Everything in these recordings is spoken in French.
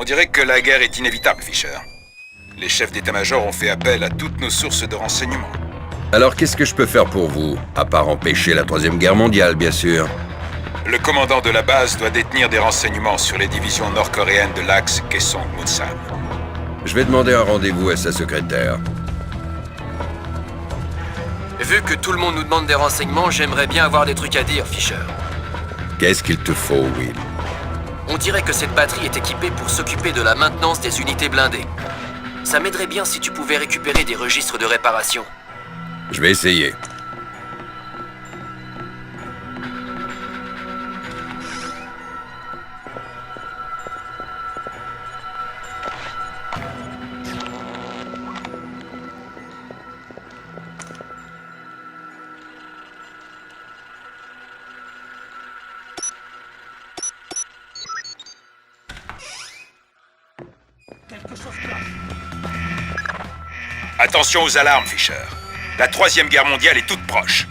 On dirait que la guerre est inévitable, Fisher. Les chefs d'état-major ont fait appel à toutes nos sources de renseignements. Alors qu'est-ce que je peux faire pour vous? À part empêcher la Troisième Guerre mondiale, bien sûr. Le commandant de la base doit détenir des renseignements sur les divisions nord-coréennes de l'Axe Kaesong-Munsan. Je vais demander un rendez-vous à sa secrétaire. Vu que tout le monde nous demande des renseignements, j'aimerais bien avoir des trucs à dire, Fisher. Qu'est-ce qu'il te faut, Will? On dirait que cette batterie est équipée pour s'occuper de la maintenance des unités blindées. Ça m'aiderait bien si tu pouvais récupérer des registres de réparation. Je vais essayer. Attention aux alarmes, Fisher. La Troisième Guerre mondiale est toute proche.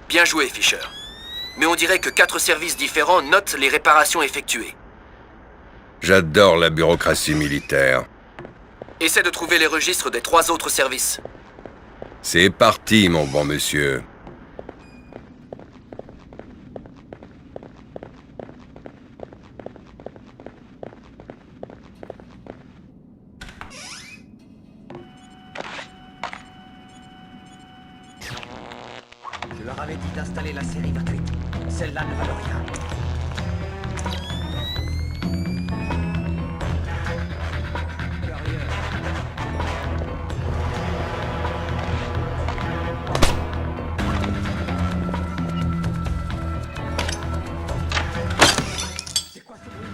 Bien joué, Fisher. Mais on dirait que 4 services différents notent les réparations effectuées. J'adore la bureaucratie militaire. Essaie de trouver les registres des 3 autres services. C'est parti, mon bon monsieur. Je leur avais dit d'installer la série batterie. Celle-là ne valent rien. C'est quoi ce bruit?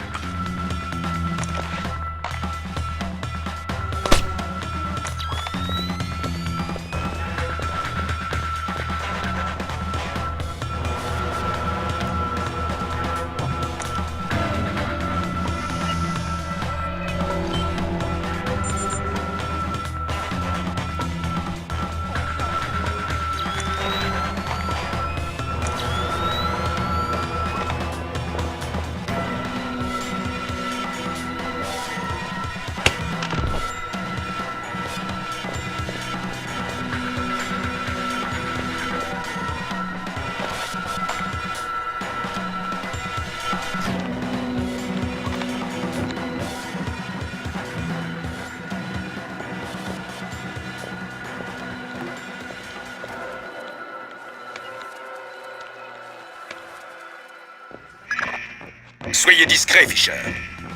Soyez discret, Fisher.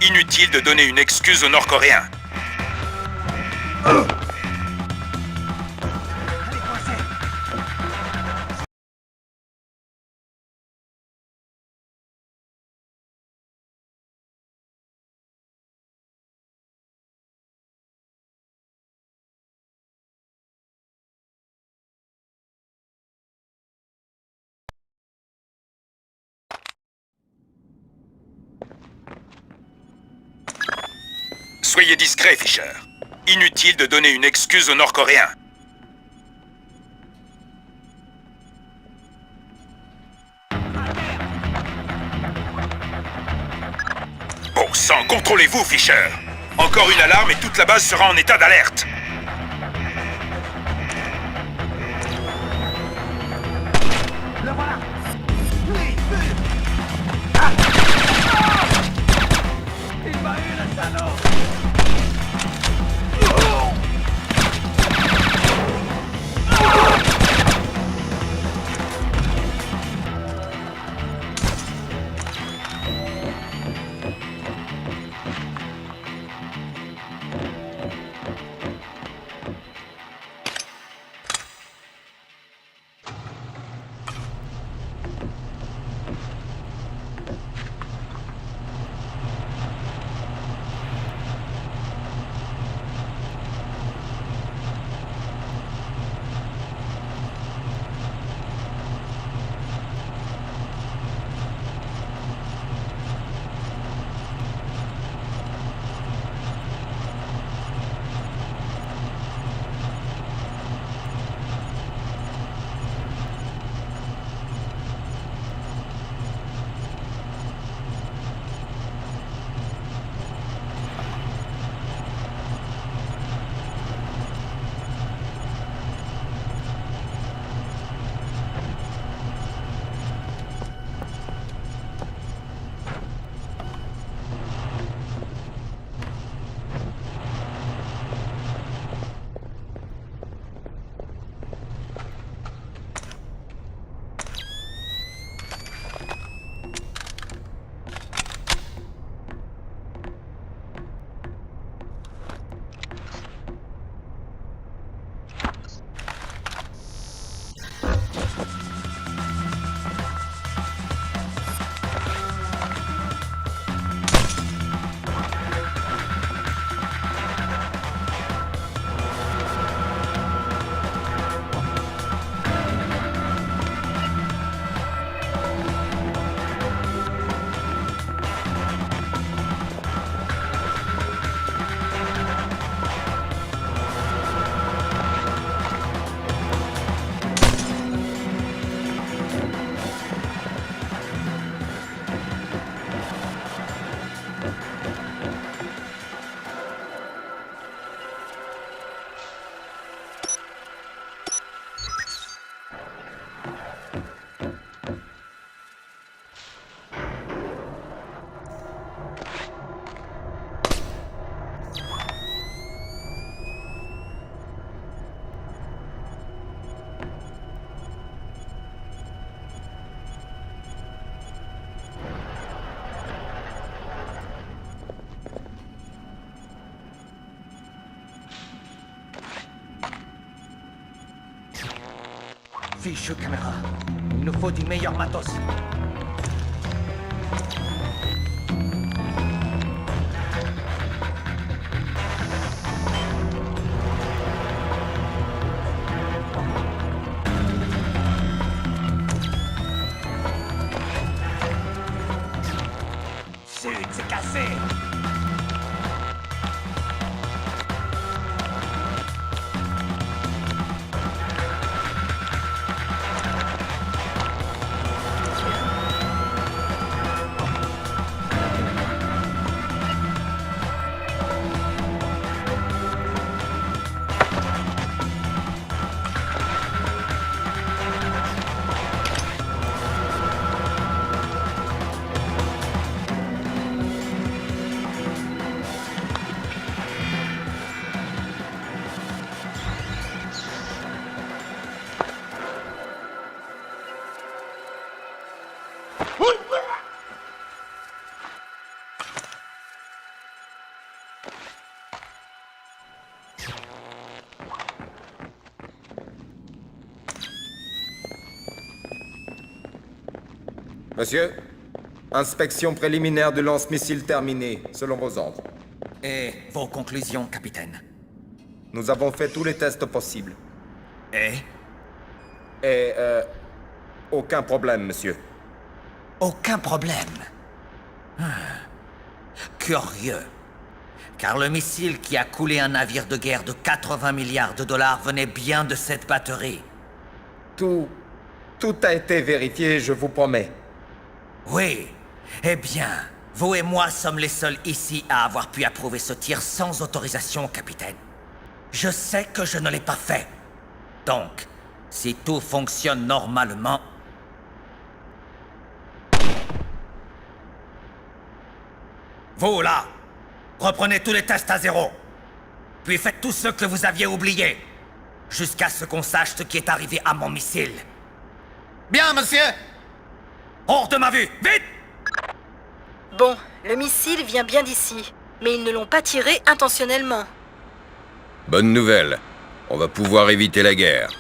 Inutile de donner une excuse aux Nord-Coréens. Soyez discret, Fisher. Inutile de donner une excuse aux Nord-Coréens. Bon sang, contrôlez-vous, Fisher. Encore une alarme et toute la base sera en état d'alerte. Le voilà. Oui, il m'a eu, le salaud. Fichue caméra. Il nous faut du meilleur matos. Chut, c'est cassé. Monsieur, inspection préliminaire du lance-missile terminée, selon vos ordres. Et vos conclusions, capitaine? Nous avons fait tous les tests possibles. Et aucun problème, monsieur. aucun problème. curieux. Car le missile qui a coulé un navire de guerre de 80 milliards de dollars venait bien de cette batterie. Tout a été vérifié, je vous promets. Oui. Eh bien, vous et moi sommes les seuls ici à avoir pu approuver ce tir sans autorisation, capitaine. Je sais que je ne l'ai pas fait. Donc, si tout fonctionne normalement... Vous, là, reprenez tous les tests à zéro. Puis faites tout ce que vous aviez oublié. Jusqu'à ce qu'on sache ce qui est arrivé à mon missile. Bien, monsieur! Hors de ma vue! Vite! Bon, le missile vient bien d'ici, mais ils ne l'ont pas tiré intentionnellement. Bonne nouvelle. On va pouvoir éviter la guerre.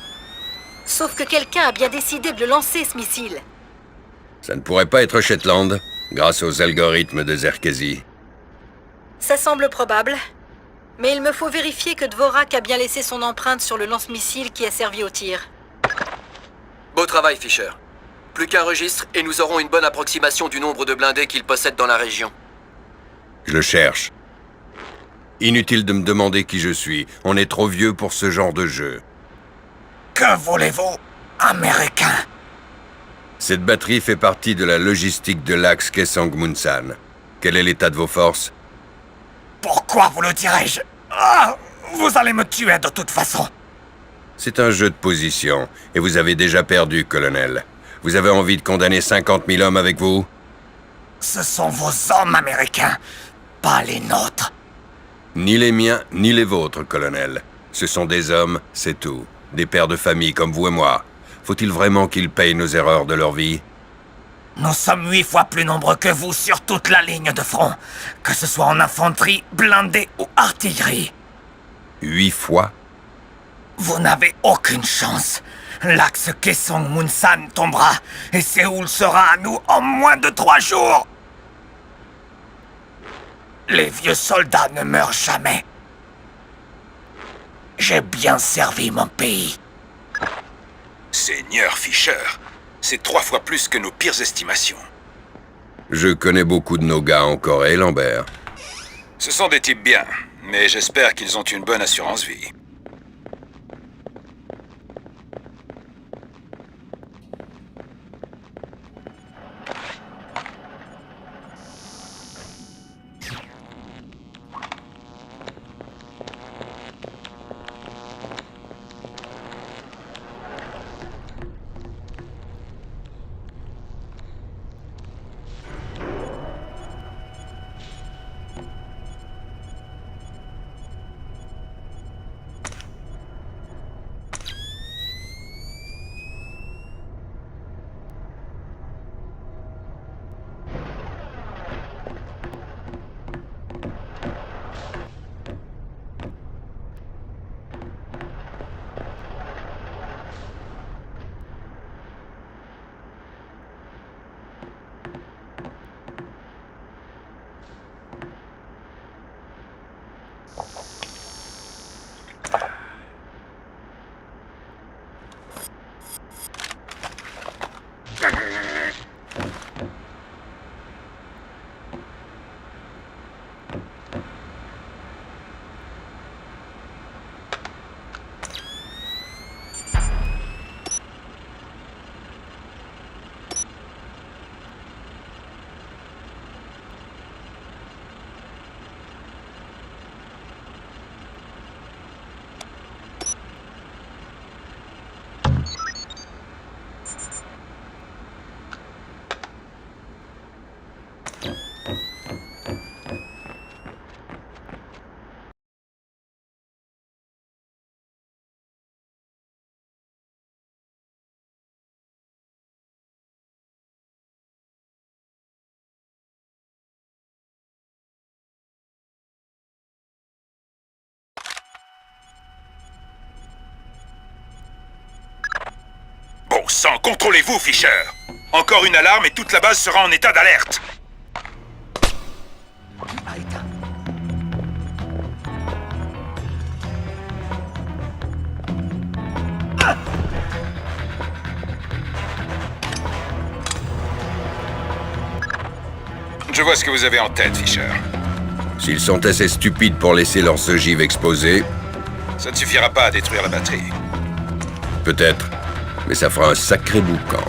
Sauf que quelqu'un a bien décidé de le lancer, ce missile. Ça ne pourrait pas être Shetland, grâce aux algorithmes de Zerkesi. Ça semble probable. Mais il me faut vérifier que Dvorak a bien laissé son empreinte sur le lance-missile qui a servi au tir. Beau travail, Fisher. Plus qu'un registre et nous aurons une bonne approximation du nombre de blindés qu'il possède dans la région. Je le cherche. Inutile de me demander qui je suis. On est trop vieux pour ce genre de jeu. Que voulez-vous, Américain? Cette batterie fait partie de la logistique de l'axe Kesang Munsan. Quel est l'état de vos forces? Pourquoi vous le dirais-je? Ah, vous allez me tuer de toute façon. C'est un jeu de position, et vous avez déjà perdu, colonel. Vous avez envie de condamner 50 000 hommes avec vous? Ce sont vos hommes américains, pas les nôtres. Ni les miens, ni les vôtres, colonel. Ce sont des hommes, c'est tout. Des pères de famille comme vous et moi. Faut-il vraiment qu'ils payent nos erreurs de leur vie? Nous sommes 8 fois plus nombreux que vous sur toute la ligne de front, que ce soit en infanterie, blindée ou artillerie. 8 fois? Vous n'avez aucune chance. L'axe Kesong Munsan tombera, et Séoul sera à nous en moins de 3 jours. Les vieux soldats ne meurent jamais. J'ai bien servi mon pays. Seigneur Fisher, c'est 3 fois plus que nos pires estimations. Je connais beaucoup de nos gars en Corée, Lambert. Ce sont des types bien, mais j'espère qu'ils ont une bonne assurance vie. Bon sang, contrôlez-vous, Fisher! Encore une alarme et toute la base sera en état d'alerte! Je vois ce que vous avez en tête, Fisher. S'ils sont assez stupides pour laisser leurs ogives exposées, Ça ne suffira pas à détruire la batterie. peut-être, mais ça fera un sacré boucan.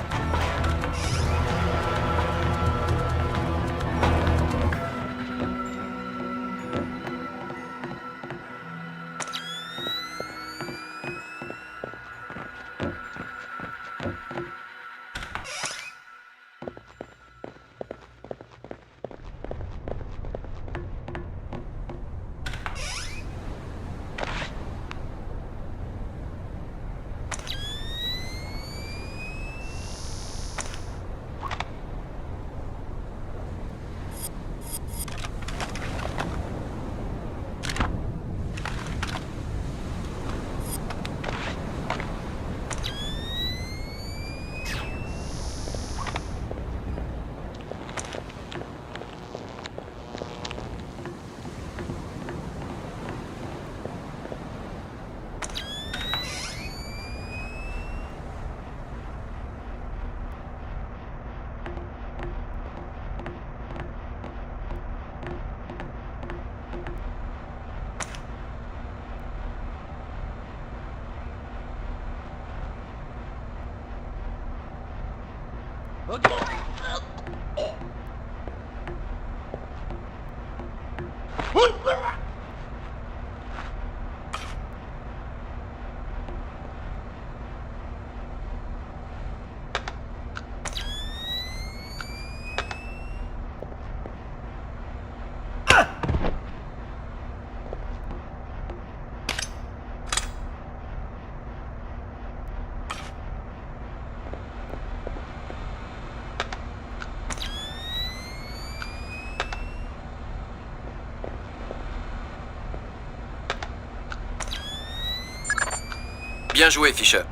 Bien joué, Fisher.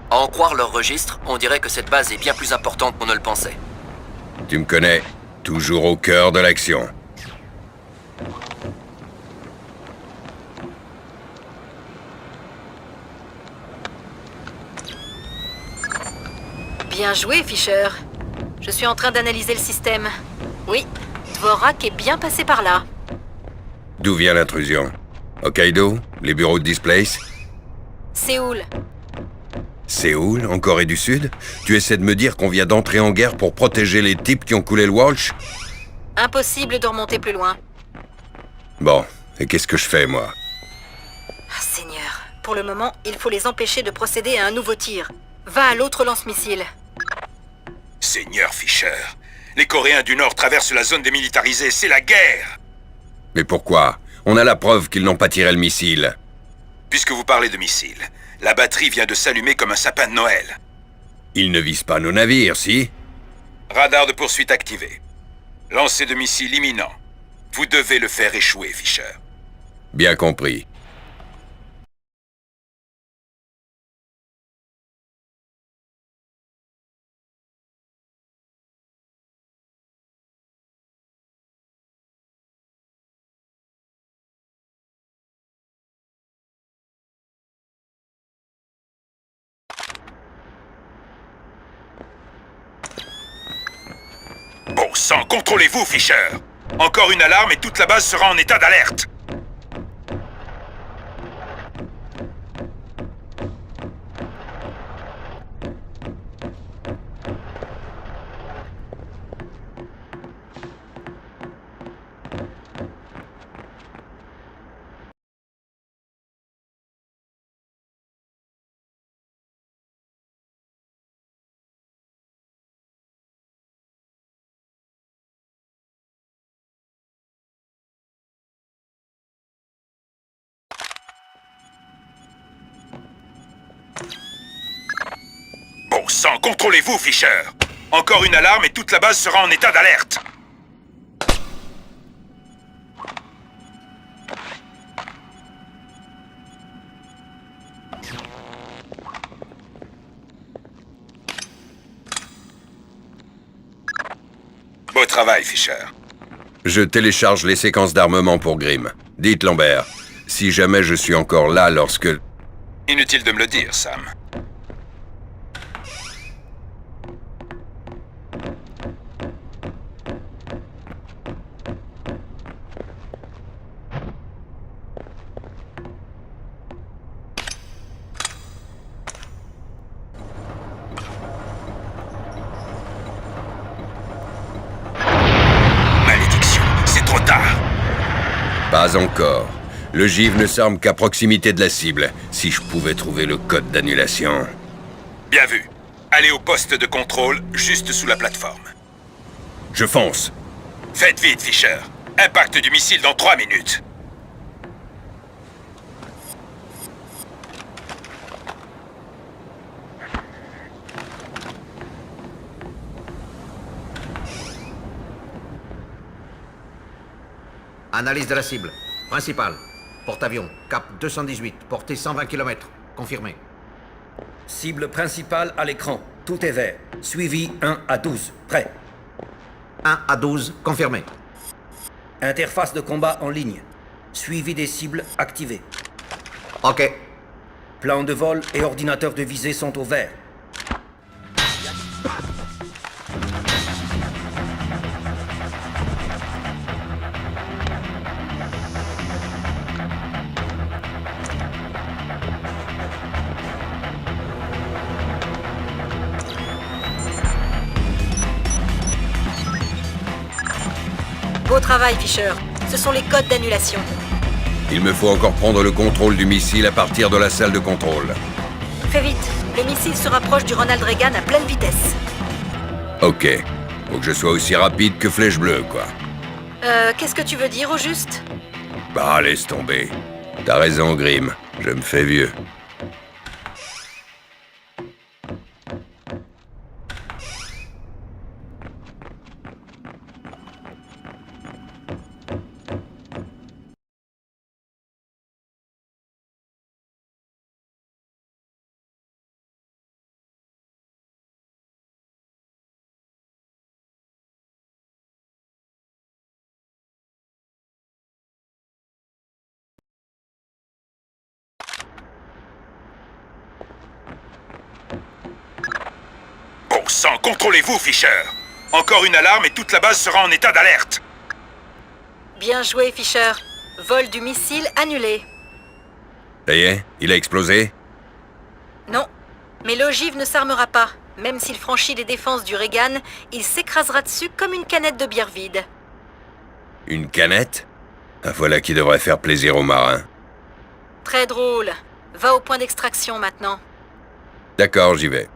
À en croire leur registre, on dirait que cette base est bien plus importante qu'on ne le pensait. Tu me connais, toujours au cœur de l'action. Bien joué, Fisher. Je suis en train d'analyser le système. Oui, Dvorak est bien passé par là. D'où vient l'intrusion? Hokkaido? Les bureaux de Displace? Séoul. Séoul, en Corée du Sud? Tu essaies de me dire qu'on vient d'entrer en guerre pour protéger les types qui ont coulé le Walsh? Impossible de remonter plus loin. Bon, et qu'est-ce que je fais, moi? Ah, Seigneur, pour le moment, il faut les empêcher de procéder à un nouveau tir. Va à l'autre lance-missile. Seigneur Fisher, les Coréens du Nord traversent la zone démilitarisée, c'est la guerre! Mais pourquoi? On a la preuve qu'ils n'ont pas tiré le missile. Puisque vous parlez de missiles, la batterie vient de s'allumer comme un sapin de Noël. Ils ne visent pas nos navires, si? Radar de poursuite activé. Lancer de missiles imminent. Vous devez le faire échouer, Fisher. Bien compris. Bon sang, contrôlez-vous, Fisher! Encore une alarme et toute la base sera en état d'alerte! Bon sang, contrôlez-vous, Fisher! Encore une alarme et toute la base sera en état d'alerte! Beau travail, Fisher. Je télécharge les séquences d'armement pour Grimm. Dites, Lambert, si jamais je suis encore là lorsque... Inutile de me le dire, Sam. Pas encore. L'ogive ne s'arme qu'à proximité de la cible. Si je pouvais trouver le code d'annulation... Bien vu. Allez au poste de contrôle, juste sous la plateforme. Je fonce. Faites vite, Fisher. Impact du missile dans 3 minutes. Analyse de la cible. Principale. Porte-avions. Cap 218. Portée 120 km. Confirmé. Cible principale à l'écran. Tout est vert. Suivi 1 à 12. Prêt. 1 à 12. Confirmé. Interface de combat en ligne. Suivi des cibles activées. OK. Plan de vol et ordinateur de visée sont au vert. Beau travail, Fisher. Ce sont les codes d'annulation. Il me faut encore prendre le contrôle du missile à partir de la salle de contrôle. Fais vite. Le missile se rapproche du Ronald Reagan à pleine vitesse. Ok. Faut que je sois aussi rapide que Flèche Bleue, quoi. Qu'est-ce que tu veux dire au juste? Bah, laisse tomber. T'as raison, Grim. Je me fais vieux. Bon sang, contrôlez-vous, Fisher. Encore une alarme et toute la base sera en état d'alerte. Bien joué, Fisher. Vol du missile annulé. Ça y est, il a explosé? Non, mais l'ogive ne s'armera pas. Même s'il franchit les défenses du Reagan, il s'écrasera dessus comme une canette de bière vide. Une canette? Ah, voilà qui devrait faire plaisir aux marins. Très drôle. Va au point d'extraction maintenant. D'accord, j'y vais.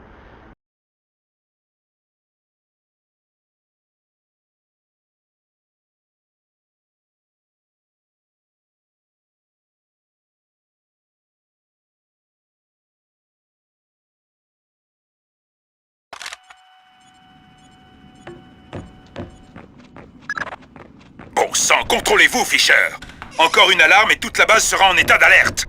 Bon sang, contrôlez-vous, Fisher. Encore une alarme et toute la base sera en état d'alerte.